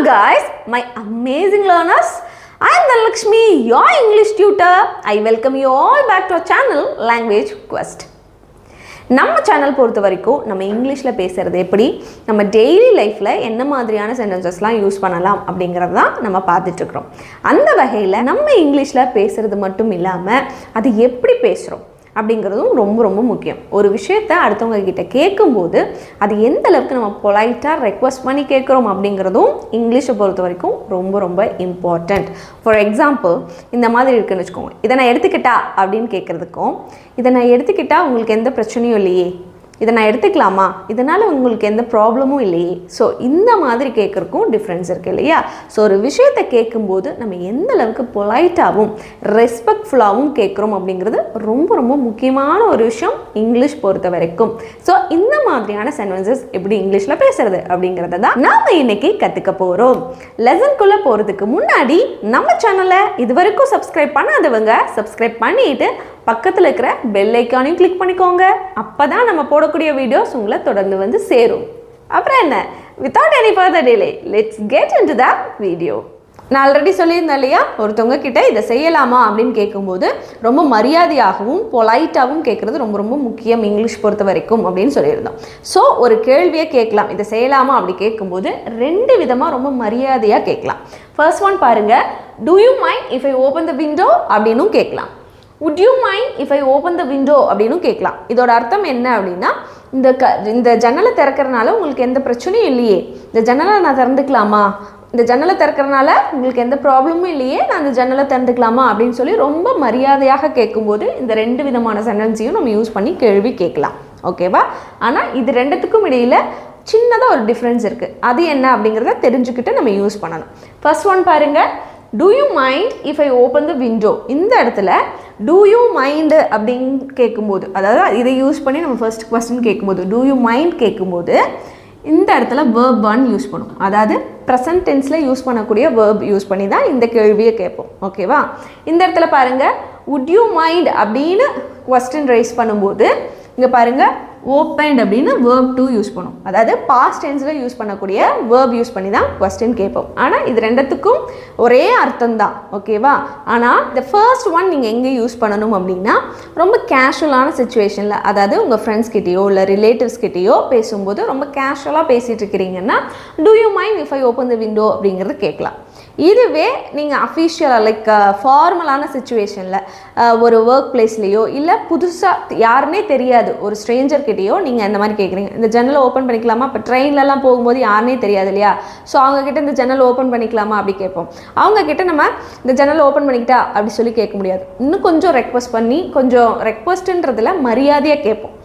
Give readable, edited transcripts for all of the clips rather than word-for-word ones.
guys, my amazing learners. I am Dhanalakshmi, your English tutor. I welcome you all back to our channel Language Quest. நம்ம channel பொறுத்த வரைக்கும் நம்ம இங்கிலீஷில் பேசுகிறது எப்படி, நம்ம டெய்லி லைஃப்பில் என்ன மாதிரியான சென்டென்சஸ்லாம் யூஸ் பண்ணலாம் அப்படிங்கிறது தான் நம்ம பார்த்துட்ருக்குறோம். அந்த வகையில் நம்ம இங்கிலீஷில் பேசுகிறது மட்டும் இல்லாமல் அது எப்படி பேசுகிறோம் அப்படிங்கிறதும் ரொம்ப ரொம்ப முக்கியம். ஒரு விஷயத்தை அடுத்தவங்க கிட்ட கேட்கும்போது அது எந்த அளவுக்கு நம்ம பொலைட்டாக ரெக்வஸ்ட் பண்ணி கேட்குறோம் அப்படிங்கிறதும் இங்கிலீஷை பொறுத்த வரைக்கும் ரொம்ப ரொம்ப இம்பார்ட்டண்ட். ஃபார் எக்ஸாம்பிள், இந்த மாதிரி இருக்குன்னு வச்சுக்கோங்க. இதை நான் எடுத்துக்கிட்டா அப்படின்னு கேட்குறதுக்கும், இதை நான் எடுத்துக்கிட்டா உங்களுக்கு எந்த பிரச்சனையும் இல்லையே, இதை நான் எடுத்துக்கலாமா, இதனால் உங்களுக்கு எந்த ப்ராப்ளமும் இல்லையே, ஸோ இந்த மாதிரி கேட்குறக்கும் டிஃப்ரென்ஸ் இருக்குது இல்லையா? ஸோ ஒரு விஷயத்தை கேட்கும்போது நம்ம எந்த அளவுக்கு பொலைட்டாகவும் ரெஸ்பெக்ட்ஃபுல்லாகவும் கேட்குறோம் அப்படிங்கிறது ரொம்ப ரொம்ப முக்கியமான ஒரு விஷயம் இங்கிலீஷ் பொறுத்த வரைக்கும். ஸோ இந்த மாதிரியான சென்டென்சஸ் எப்படி இங்கிலீஷில் பேசுறது அப்படிங்கிறத தான் நாம் இன்னைக்கு கற்றுக்க போகிறோம். லெசனுக்குள்ளே போகிறதுக்கு முன்னாடி நம்ம சேனலை இது வரைக்கும் சப்ஸ்கிரைப் பண்ணாதவங்க சப்ஸ்கிரைப் பண்ணிட்டு பக்கத்தில் இருக்கிற பெல் ஐக்கானையும் கிளிக் பண்ணிக்கோங்க. அப்போ தான் நம்ம போடக்கூடிய வீடியோஸ் உங்களை தொடர்ந்து வந்து சேரும். அப்புறம் என்ன, without any further delay let's get into the video. நான் ஆல்ரெடி சொல்லியிருந்தேன் இல்லையா, ஒருத்தவங்க கிட்ட இதை செய்யலாமா அப்படின்னு கேட்கும்போது ரொம்ப மரியாதையாகவும் பொலைட்டாகவும் கேட்குறது ரொம்ப ரொம்ப முக்கியம் இங்கிலீஷ் பொறுத்த வரைக்கும் அப்படின்னு சொல்லியிருந்தோம். ஸோ ஒரு கேள்வியை கேட்கலாம், இதை செய்யலாமா அப்படி கேட்கும்போது ரெண்டு விதமாக ரொம்ப மரியாதையாக கேட்கலாம். ஃபர்ஸ்ட் ஒன் பாருங்க, do you mind if I open the window அப்படின்னும் கேட்கலாம். would you mind if I open the window அப்படின்னு கேட்கலாம். இதோட அர்த்தம் என்ன அப்படின்னா, இந்த ஜன்னலை திறக்கிறதுனால உங்களுக்கு எந்த பிரச்சனையும் இல்லையே, இந்த ஜன்னலை நான் திறந்துக்கலாமா, இந்த ஜன்னலை திறக்கிறதுனால உங்களுக்கு எந்த ப்ராப்ளமும் இல்லையே, நான் இந்த ஜன்னலை திறந்துக்கலாமா அப்படின்னு சொல்லி ரொம்ப மரியாதையாக கேட்கும்போது இந்த ரெண்டு விதமான சென்டென்ஸையும் நம்ம யூஸ் பண்ணி கேள்வி கேட்கலாம். ஓகேவா? ஆனால் இது ரெண்டுத்துக்கும் இடையில் சின்னதாக ஒரு டிஃப்ரென்ஸ் இருக்குது. அது என்ன அப்படிங்கிறத தெரிஞ்சுக்கிட்டு நம்ம யூஸ் பண்ணணும். ஃபர்ஸ்ட் ஒன் பாருங்கள், do you mind if I open the window. இந்த இடத்துல do you mind அப்படின்னு கேட்கும்போது, அதாவது இதை யூஸ் பண்ணி நம்ம ஃபர்ஸ்ட் கொஸ்டின் கேட்கும்போது do you mind கேட்கும்போது இந்த இடத்துல verb 1 யூஸ் பண்ணும். அதாவது ப்ரெசன்ட் டென்ஸில் யூஸ் பண்ணக்கூடிய verb யூஸ் பண்ணி தான் இந்த கேள்வியை கேட்போம். ஓகேவா? இந்த இடத்துல பாருங்கள், would you mind அப்படின்னு கொஸ்டின் ரைஸ் பண்ணும்போது இங்கே பாருங்கள் ஓப்பன்ட் அப்படின்னு verb 2 யூஸ் பண்ணும். அதாவது பாஸ்ட் டென்ஸில் யூஸ் பண்ணக்கூடிய verb யூஸ் பண்ணி தான் கொஸ்டின் கேட்போம். ஆனால் இது ரெண்டுத்துக்கும் ஒரே அர்த்தம் தான். ஓகேவா? ஆனால் இந்த ஃபர்ஸ்ட் ஒன் நீங்கள் எங்கே யூஸ் பண்ணணும் அப்படின்னா, ரொம்ப கேஷுவலான சுச்சுவேஷனில், அதாவது உங்கள் ஃப்ரெண்ட்ஸ் கிட்டேயோ இல்லை ரிலேட்டிவ்ஸ் கிட்டேயோ பேசும்போது ரொம்ப கேஷுவலாக பேசிகிட்டு இருக்கிறீங்கன்னா do you mind if I open the window அப்படிங்கிறது கேட்கலாம். இதுவே நீங்கள் அஃபிஷியலாக லைக் ஃபார்மலான சுச்சுவேஷனில் ஒரு ஒர்க் பிளேஸ்லேயோ இல்லை புதுசாக யாருன்னே தெரியாது ஒரு ஸ்ட்ரேஞ்சர் கிட்டேயோ நீங்கள் இந்த மாதிரி கேட்குறீங்க, இந்த ஜன்னலை ஓப்பன் பண்ணிக்கலாமா, இப்போ ட்ரெயின்லலாம் போகும்போது யாருனே தெரியாது இல்லையா, ஸோ அவங்கக்கிட்ட இந்த ஜன்னல் ஓப்பன் பண்ணிக்கலாமா அப்படி கேட்போம். அவங்கக்கிட்ட நம்ம இந்த ஜன்னல் ஓப்பன் பண்ணிக்கிட்டா அப்படி சொல்லி கேட்க முடியாது. இன்னும் கொஞ்சம் ரெக்வஸ்ட் பண்ணி, கொஞ்சம் ரெக்வஸ்ட்டுன்றதில் மரியாதையாக கேட்போம்.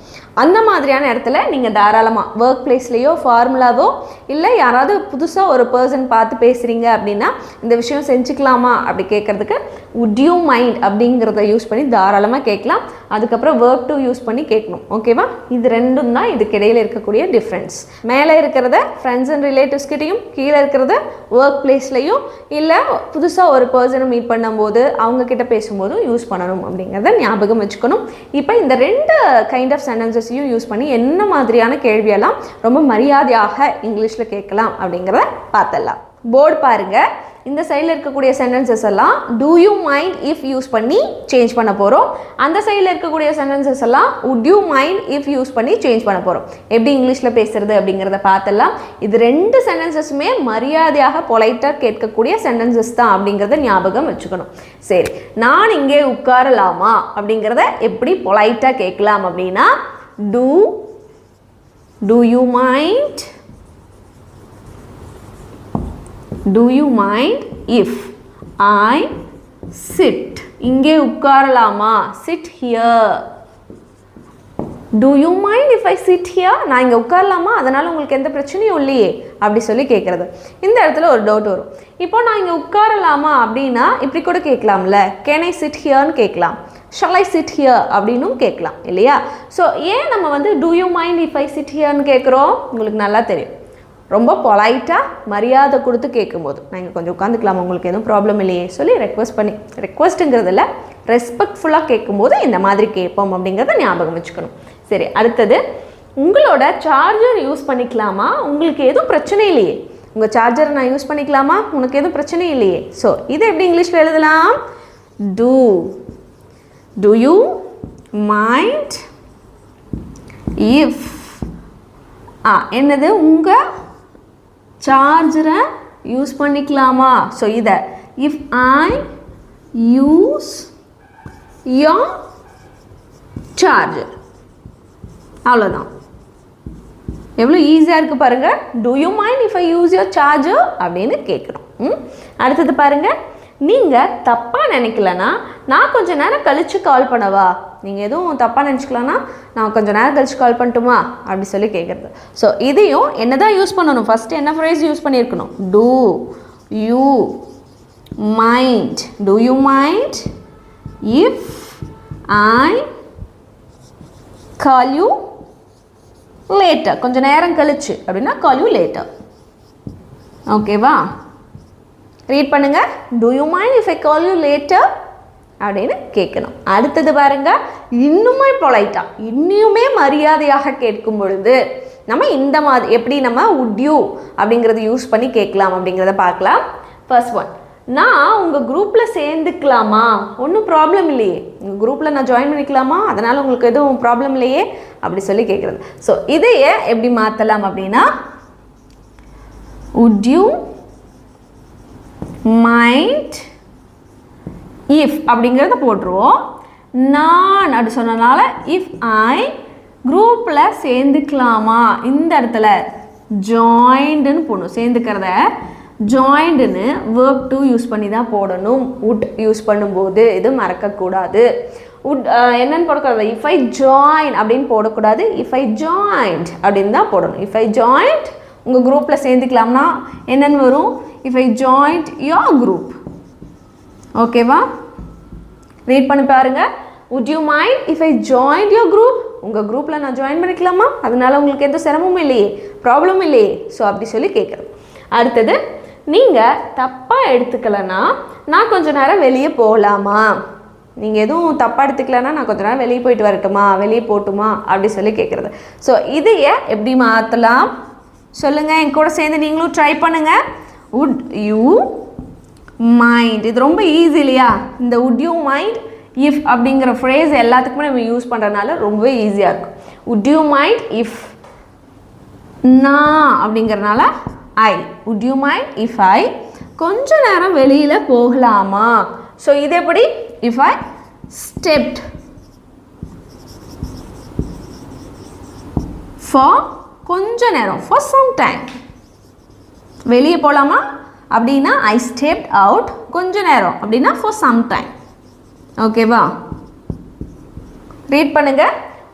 அந்த மாதிரியான இடத்துல நீங்கள் தாராளமாக ஒர்க் பிளேஸ்லேயோ ஃபார்முலாவோ இல்லை யாராவது புதுசாக ஒரு பர்சன் பார்த்து பேசுகிறீங்க அப்படின்னா இந்த விஷயம் செஞ்சுக்கலாமா அப்படி கேட்குறதுக்கு would you mind அப்படிங்கிறத யூஸ் பண்ணி தாராளமாக கேட்கலாம். அதுக்கப்புறம் verb 2 யூஸ் பண்ணி கேட்கணும். ஓகேவா? இது ரெண்டும் தான் இதுக்கு இடையில் இருக்கக்கூடிய டிஃப்ரென்ஸ். மேலே இருக்கிறத ஃப்ரெண்ட்ஸ் அண்ட் ரிலேட்டிவ்ஸ் கிட்டையும், கீழே இருக்கிறத ஒர்க் பிளேஸ்லையும் இல்லை புதுசாக ஒரு பர்சனை மீட் பண்ணும்போது அவங்கக்கிட்ட பேசும்போதும் யூஸ் பண்ணணும் அப்படிங்கிறத ஞாபகம் வச்சுக்கணும். இப்போ இந்த ரெண்டு கைண்ட் ஆஃப் சென்டென்சஸ் யூஸ் பண்ணி என்ன மாதிரியான கேள்வியெல்லாம் ரொம்ப மரியாதையாக இங்கிலீஷில் கேட்கலாம் அப்படிங்கிறத பார்த்தலாம். போர்டு பாருங்க, இந்த சைடில் இருக்கக்கூடிய சென்டென்சஸ் எல்லாம் do you mind if use பண்ணி சேஞ்ச் பண்ண போகிறோம். அந்த சைடில் இருக்கக்கூடிய சென்டென்சஸ் எல்லாம் would you mind if use பண்ணி சேஞ்ச் பண்ண போகிறோம். எப்படி இங்கிலீஷில் பேசுறது அப்படிங்கிறத பார்த்தலாம். இது ரெண்டு சென்டென்சஸுமே மரியாதையாக பொலைட்டாக கேட்கக்கூடிய சென்டென்சஸ் தான் அப்படிங்கிறத ஞாபகம் வச்சுக்கணும். சரி, நான் இங்கே உட்காரலாமா அப்படிங்கிறத எப்படி பொலைட்டாக கேட்கலாம் அப்படின்னா, do you mind, do you mind if I sit. இங்கே உட்காரலாமா, sit here. do you mind if I sit here. நான் இங்கே உட்காரலாமா, அதனால் உங்களுக்கு எந்த பிரச்சனையும் இல்லையே அப்படி சொல்லி கேட்குறது. இந்த இடத்துல ஒரு டவுட் வரும். இப்போ நான் இங்கே உட்காரலாமா அப்படின்னா இப்படி கூட கேட்கலாம்ல, can I sit hereன்னு கேட்கலாம், shall I sit here அப்படின்னும் கேட்கலாம் இல்லையா? ஸோ ஏன் நம்ம வந்து do you mind if I sit hereன்னு கேட்குறோம் உங்களுக்கு நல்லா தெரியும். ரொம்ப பொலைட்டாக மரியாதை கொடுத்து கேட்கும்போது, நான் இங்கே கொஞ்சம் உட்காந்துக்கலாமா, உங்களுக்கு எதுவும் ப்ராப்ளம் இல்லையே சொல்லி ரெக்வஸ்ட் பண்ணி, ரெக்வஸ்ட்டுங்கிறதுல ரெஸ்பெக்ட்ஃபுல்லாக கேட்கும்போது இந்த மாதிரி கேட்போம் அப்படிங்கிறத ஞாபகம் வச்சுக்கணும். சரி, அடுத்தது உங்களோட சார்ஜர் யூஸ் பண்ணிக்கலாமா, உங்களுக்கு எதுவும் பிரச்சனை இல்லையே, உங்கள் சார்ஜரை நான் யூஸ் பண்ணிக்கலாமா? உனக்கு எதுவும் பிரச்சனை இல்லையே. ஸோ இதை எப்படி இங்கிலீஷில் எழுதலாம்? Do you mind if என்னது உங்கள் சார்ஜரை யூஸ் பண்ணிக்கலாமா? ஸோ இதை if I use your charger. அவ்வளோதான். எவ்வளோ ஈஸியாக இருக்குது பாருங்கள். Do you mind if I use your charger அப்படின்னு கேட்குறோம். அடுத்தது பாருங்கள், நீங்கள் தப்பாக நினைக்கலனா நான் கொஞ்சம் நேரம் கழித்து கால் பண்ணவா? நீங்கள் எதுவும் தப்பாக நினச்சிக்கலனா நான் கொஞ்சம் நேரம் கழித்து கால் பண்ணட்டுமா அப்படி சொல்லி கேட்குறது. ஸோ இதையும் என்ன தான் யூஸ் பண்ணணும்? ஃபஸ்ட்டு என்ன ஃப்ரேஸ் யூஸ் பண்ணியிருக்கணும்? Do you mind? Do you mind if I call you later? கொஞ்சம் நேரம் கழிச்சு அப்படின்னா call you later. ஓகேவா? ரீட் பண்ணுங்க. Do you mind if I call you later அப்படின்னு கேட்கணும். அடுத்தது பாருங்க, இன்னுமே பொலைட்டா, இன்னுமே மரியாதையாக கேட்கும் பொழுது நம்ம இந்த மாதிரி எப்படி நம்ம would you அப்படிங்கிறது யூஸ் பண்ணி கேட்கலாம் அப்படிங்கிறத பார்க்கலாம். ஃபர்ஸ்ட் ஒன், நான் உங்கள் குரூப்பில் சேர்ந்துக்கலாமா? ஒன்றும் ப்ராப்ளம் இல்லையே, உங்கள் குரூப்பில் நான் ஜாயின் பண்ணிக்கலாமா? அதனால் உங்களுக்கு எதுவும் ப்ராப்ளம் இல்லையே அப்படி சொல்லி கேட்குறது. ஸோ இதையே எப்படி மாற்றலாம் அப்படின்னா, would you mind if அப்படிங்கிறத போட்டுருவோம். நான் அப்படி சொன்னனால இஃப் ஐ குரூப்பில் சேர்ந்துக்கலாமா, இந்த இடத்துல ஜாயின்டுன்னு போடணும். சேர்ந்துக்கிறத ஜாயின்டுன்னு verb to யூஸ் பண்ணி தான் போடணும். would யூஸ் பண்ணும்போது இது மறக்கக்கூடாது. would என்னன்னு போடக்கூடாது? இஃப் ஐ ஜாயின் அப்படின்னு போடக்கூடாது. இஃப் ஐ ஜாயின்ட் அப்படின்னு தான் போடணும். இஃப் ஐ ஜாயின்ட் உங்கள் குரூப்பில் சேர்ந்துக்கலாம்னா என்னென்னு வரும்? If I joined your group. ஓகேவா? ரீட் பண்ணி பாருங்க. would you mind if I joined your group? உங்கள் குரூப்பில் நான் ஜாயின் பண்ணிக்கலாமா? அதனால உங்களுக்கு எந்த சிரமமும் இல்லையே, ப்ராப்ளம் இல்லையே. ஸோ அப்படி சொல்லி கேட்குறது. அடுத்தது, நீங்கள் தப்பாக எடுத்துக்கலன்னா நான் கொஞ்சம் நேரம் வெளியே போகலாமா? நீங்கள் எதுவும் தப்பாக எடுத்துக்கலன்னா நான் கொஞ்சம் நேரம் வெளியே போயிட்டு வரட்டுமா, வெளியே போட்டுமா அப்படி சொல்லி கேட்குறது. ஸோ இதையே எப்படி மாற்றலாம் சொல்லுங்கள். என் கூட சேர்ந்து நீங்களும் ட்ரை பண்ணுங்கள். would you mind, இது ரொம்ப ஈஸி இல்லையா? இந்த would you mind if அப்படிங்கிற ஃப்ரேஸ் எல்லாத்துக்குமே நம்ம யூஸ் பண்ணுறதுனால ரொம்பவே ஈஸியாக இருக்கும். would you mind if நான் அப்படிங்கிறனால I. would you mind if I கொஞ்ச நேரம் வெளியில் போகலாமா? ஸோ இது எப்படி? if I stepped for கொஞ்ச நேரம், for some time. வெளியே போகலாமா அப்படின்னா I stepped out கொஞ்ச நேரம் அப்படின்னா for some time. ஓகேவா? ரீட் பண்ணுங்க.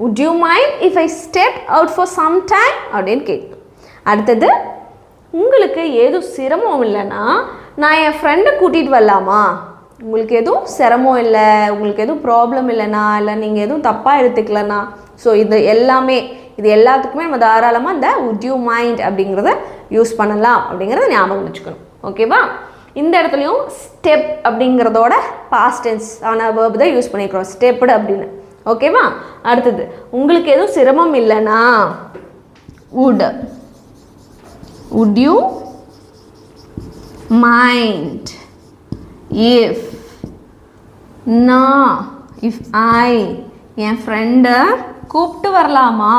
would you mind if I stepped out for some time அப்படின்னு கேட்கும். அடுத்தது, உங்களுக்கு எதுவும் சிரமம் இல்லைன்னா நான் என் ஃப்ரெண்டை கூட்டிகிட்டு வரலாமா? உங்களுக்கு எதுவும் சிரமம் இல்லை, உங்களுக்கு எதுவும் ப்ராப்ளம் இல்லைனா, இல்லை நீங்கள் எதுவும் தப்பாக எடுத்துக்கலனா, ஸோ இது எல்லாமே இது எல்லாத்துக்குமே நம்ம தாராளமாக இந்த would you mind அப்படிங்கிறத யூஸ் பண்ணலாம் அப்படிங்கிறத ஞாபகம் வச்சுக்கணும். ஓகேவா? இந்த இடத்துலையும் ஸ்டெப் அப்படிங்கிறதோட பாஸ்ட் டென்ஸ் ஆன வேர்ப் தான் யூஸ் பண்ணிக்கிறோம், ஸ்டெப்டு அப்படின்னு. ஓகேவா? அடுத்தது, உங்களுக்கு எதுவும் சிரமம் இல்லைனா would you mind if நான் if I என் ஃப்ரெண்டை கூப்பிட்டு வரலாமா?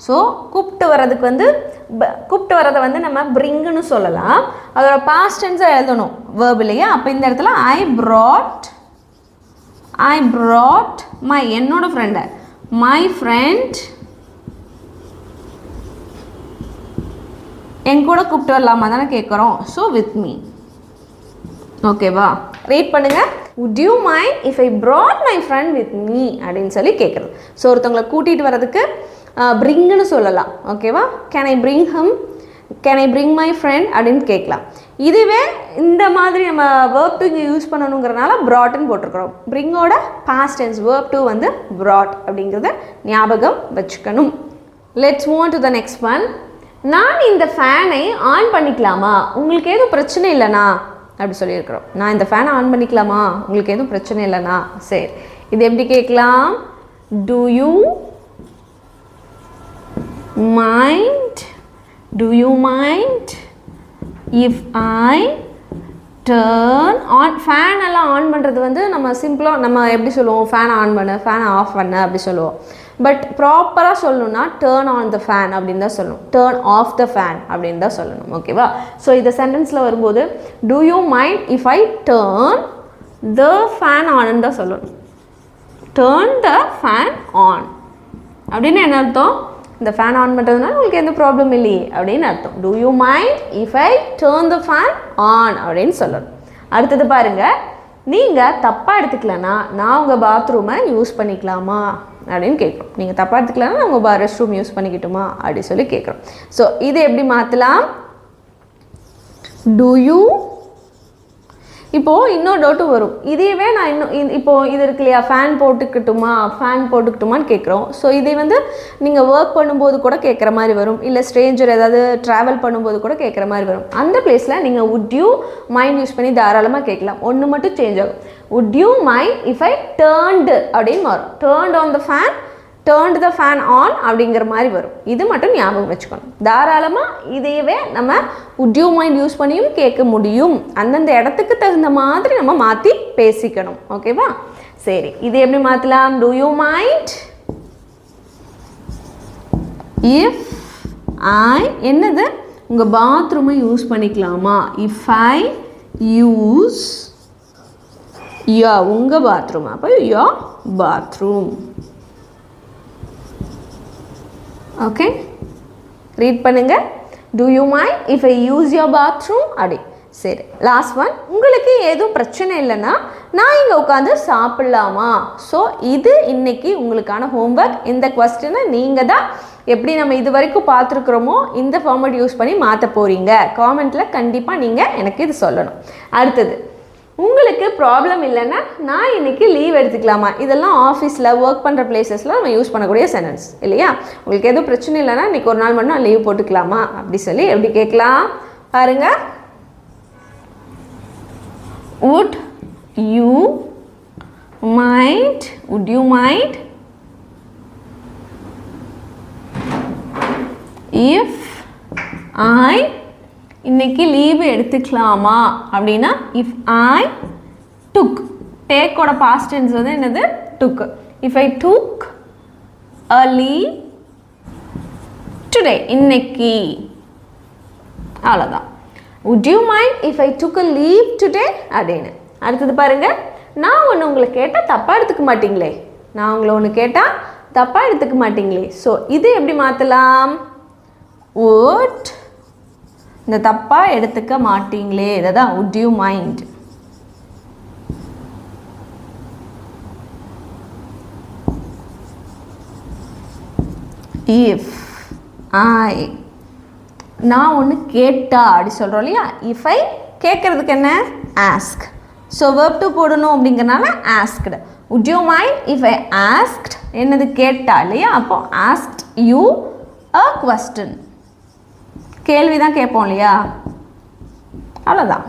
ஸோ கூப்பிட்டு வர்றதுக்கு கூப்பிட்டு வரதை நம்ம பிரிங்குன்னு சொல்லலாம். அதோட பாஸ்ட் டென்ஸாக எழுதணும் வேர்ப் இல்லையா? அப்போ இந்த இடத்துல I brought my என்னோட ஃப்ரெண்டை my friend என் கூட கூப்பிட்டு வரலாமா தானே கேட்குறோம். So with me. ஓகேவா? ரீட் பண்ணுங்கள். would you mind if I brought my friend with me அப்படின்னு சொல்லி கேட்குறது. ஸோ ஒருத்தவங்களை கூட்டிகிட்டு வர்றதுக்கு பிரிங்குன்னு சொல்லலாம். ஓகேவா? Can I bring my friend அப்படின்னு கேட்கலாம். இதுவே இந்த மாதிரி நம்ம verb to இங்கே யூஸ் பண்ணணுங்கிறனால brought-ன்னு போட்டிருக்கிறோம். பிரிங்கோட past tense verb to brought அப்படிங்கிறத ஞாபகம் வச்சுக்கணும். Let's move on to the next one. நான் இந்த ஃபேனை ஆன் பண்ணிக்கலாமா? உங்களுக்கு எதுவும் பிரச்சனை இல்லைனா அப்படி சொல்லியிருக்கிறோம். நான் இந்த ஃபேனை ஆன் பண்ணிக்கலாமா? உங்களுக்கு எதுவும் பிரச்சனை இல்லைனா. சரி, இது எப்படி கேட்கலாம்? do you mind if I turn on fan எல்லாம் ஆன் பண்ணுறது வந்து நம்ம சிம்பிளாக நம்ம எப்படி சொல்லுவோம் ஃபேனை ஆன் பண்ண ஃபேனை ஆஃப் பண்ண அப்படி சொல்லுவோம் பட் ப்ராப்பராக சொல்லணும்னா டேர்ன் ஆன் த ஃபேன் அப்படின்னு தான் சொல்லணும் டேர்ன் ஆஃப் த ஃபேன் அப்படின்னு தான் சொல்லணும் ஓகேவா ஸோ இந்த சென்டென்ஸில் வரும்போது do you mind if I turn the fan ஆன்னு தான் சொல்லணும் டேர்ன் த ஃபேன் ஆன் அப்படின்னு என்ன அர்த்தம் இந்த ஃபேன் ஆன் பண்ணுறதுனால உங்களுக்கு எந்த ப்ராப்ளம் இல்லையே அப்படின்னு அர்த்தம் do you mind if I turn the fan on அப்படின்னு சொல்லணும் அடுத்தது பாருங்கள் நீங்கள் தப்பாக எடுத்துக்கலன்னா நான் உங்கள் பாத்ரூமை யூஸ் பண்ணிக்கலாமா அப்படின்னு கேட்குறோம் நீங்கள் தப்பாக எடுத்துக்கலன்னா நான் உங்கள் ரெஸ்ட் ரூம் யூஸ் பண்ணிக்கிட்டுமா அப்படி சொல்லி கேட்குறோம் ஸோ இது எப்படி மாற்றலாம் டூ யூ இப்போது இன்னொரு டவுட்டும் வரும் இதையவே நான் இப்போது இது இருக்கு இல்லையா ஃபேன் போட்டுக்கிட்டுமான்னு கேட்குறோம் ஸோ இதை வந்து நீங்கள் ஒர்க் பண்ணும்போது கூட கேட்குற மாதிரி வரும் இல்லை ஸ்ட்ரேஞ்சர் ஏதாவது ட்ராவல் பண்ணும்போது கூட கேட்குற மாதிரி வரும் அந்த பிளேஸில் நீங்கள் வுட் யூ மைண்ட் யூஸ் பண்ணி தாராளமாக கேட்கலாம் ஒன்று மட்டும் சேஞ்ச் ஆகும் வுட் யூ மைண்ட் இஃப் ஐ டேர்ன்டு அப்படின்னு வரும் turned on the fan turned the fan on அப்படிங்கிற மாதிரி வரும் இது மட்டும் ஞாபகம் வச்சுக்கணும் தாராளமாக இதையவே நம்ம வுட் யூ மைண்ட் யூஸ் பண்ணியும் கேட்க முடியும் அந்தந்த இடத்துக்கு தகுந்த மாதிரி நம்ம மாற்றி பேசிக்கணும் ஓகேவா சரி இது எப்படி மாற்றலாம் do you mind if I என்னது உங்கள் பாத்ரூமை யூஸ் பண்ணிக்கலாமா இஃப் ஐ யூஸ் உங்கள் பாத்ரூம் அப்போ யோர் பாத்ரூம் ஓகே ரீட் பண்ணுங்க do you mind if I use your bathroom அப்படி சரி லாஸ்ட் ஒன் உங்களுக்கு எதுவும் பிரச்சனை இல்லைன்னா நான் இங்கே உட்காந்து சாப்பிட்லாமா ஸோ இது இன்னைக்கு உங்களுக்கான ஹோம்ஒர்க் இந்த கொஸ்டினை நீங்கள் தான் எப்படி நம்ம இது வரைக்கும் பார்த்துருக்குறோமோ இந்த ஃபார்மேட் யூஸ் பண்ணி மாற்ற போகிறீங்க காமெண்ட்டில் கண்டிப்பாக நீங்கள் எனக்கு இது சொல்லணும் அடுத்தது உங்களுக்கு ப்ராப்ளம் இல்லைன்னா நான் இன்றைக்கி லீவ் எடுத்துக்கலாமா இதெல்லாம் ஆஃபீஸில் ஒர்க் பண்ணுற பிளேசஸில் நம்ம யூஸ் பண்ணக்கூடிய சென்டென்ஸ் இல்லையா உங்களுக்கு எதுவும் பிரச்சனை இல்லைன்னா இன்றைக்கி ஒரு நாள் மட்டும் நான் லீவ் போட்டுக்கலாமா அப்படி சொல்லி எப்படி கேட்கலாம் பாருங்கள் would you mind if I இன்னைக்கு லீவு எடுத்துக்கலாமா அப்படின்னா இஃப் ஐ டுக் டேக்கோட பாஸ்ட் டென்ஸ் வந்து என்னது took if I took a leave today இன்னைக்கு அவ்வளோதான் would you mind if I took a leave today அப்படின்னு அடுத்தது பாருங்க நான் ஒன்று உங்களை கேட்டால் தப்பாக எடுத்துக்க மாட்டீங்களே நான் உங்களை ஒன்று கேட்டால் தப்பாக எடுத்துக்க மாட்டீங்களே ஸோ இது எப்படி மாற்றலாம் would இந்த தப்பாக எடுத்துக்க மாட்டீங்களே இதை தான் would you mind if I நான் ஒன்று கேட்டா அப்படி சொல்கிறோம் இல்லையா if I கேட்குறதுக்கு என்ன ஆஸ்க் ஸோ verb to போடணும் அப்படிங்கிறனால asked would you mind if I asked என்னது கேட்டா இல்லையா அப்போ asked you a question கேள்வி தான் கேட்போம் இல்லையா அவ்வளோதான்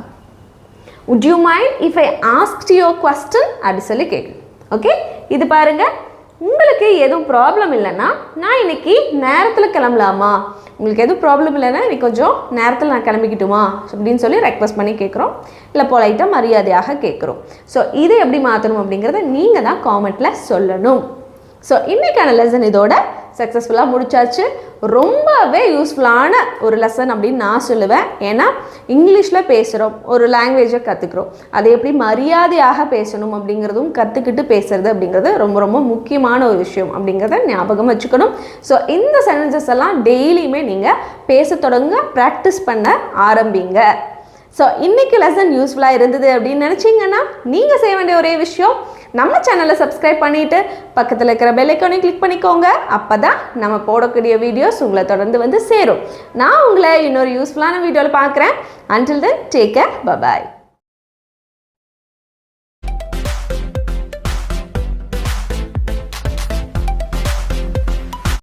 would you mind if I asked you a question அப்படி சொல்லி கேட்கு ஓகே இது பாருங்கள் உங்களுக்கு எதுவும் ப்ராப்ளம் இல்லைன்னா நான் இன்னைக்கு நேரத்தில் கிளம்பலாமா உங்களுக்கு எதுவும் ப்ராப்ளம் இல்லைன்னா இன்னைக்கு கொஞ்சம் நேரத்தில் நான் கிளம்பிக்கிட்டுமா அப்படின்னு சொல்லி ரெக்வஸ்ட் பண்ணி கேட்குறோம் இல்லை பொலைட்டாக மரியாதையாக கேட்குறோம் ஸோ இதை எப்படி மாற்றணும் அப்படிங்கிறத நீங்கள் தான் காமெண்ட்டில் சொல்லணும் ஸோ இன்றைக்கான லெசன் இதோட சக்ஸஸ்ஃபுல்லாக முடிச்சாச்சு ரொம்பவே யூஸ்ஃபுல்லான ஒரு லெசன் அப்படின்னு நான் சொல்லுவேன் ஏன்னா இங்கிலீஷில் பேசுகிறோம் ஒரு லாங்குவேஜை கற்றுக்குறோம் அதை எப்படி மரியாதையாக பேசணும் அப்படிங்கிறதும் கற்றுக்கிட்டு பேசுறது அப்படிங்கிறது ரொம்ப ரொம்ப முக்கியமான ஒரு விஷயம் அப்படிங்கிறத ஞாபகம் வச்சுக்கணும் ஸோ இந்த சென்டென்சஸ் எல்லாம் டெய்லியுமே நீங்கள் பேச தொடங்க ப்ராக்டிஸ் பண்ண ஆரம்பிங்க ஸோ இன்றைக்கி லெசன் யூஸ்ஃபுல்லாக இருந்தது அப்படின்னு நினச்சிங்கன்னா நீங்கள் செய்ய வேண்டிய ஒரே விஷயம் நம்ம சேனலை சப்ஸ்கிரைப் பண்ணிவிட்டு பக்கத்தில் இருக்கிற பெல் ஐக்கானையும் கிளிக் பண்ணிக்கோங்க அப்போ தான் நம்ம போடக்கூடிய வீடியோஸ் உங்களை தொடர்ந்து வந்து சேரும் நான் உங்களை இன்னொரு யூஸ்ஃபுல்லான வீடியோவில் பார்க்குறேன் until then take care bye bye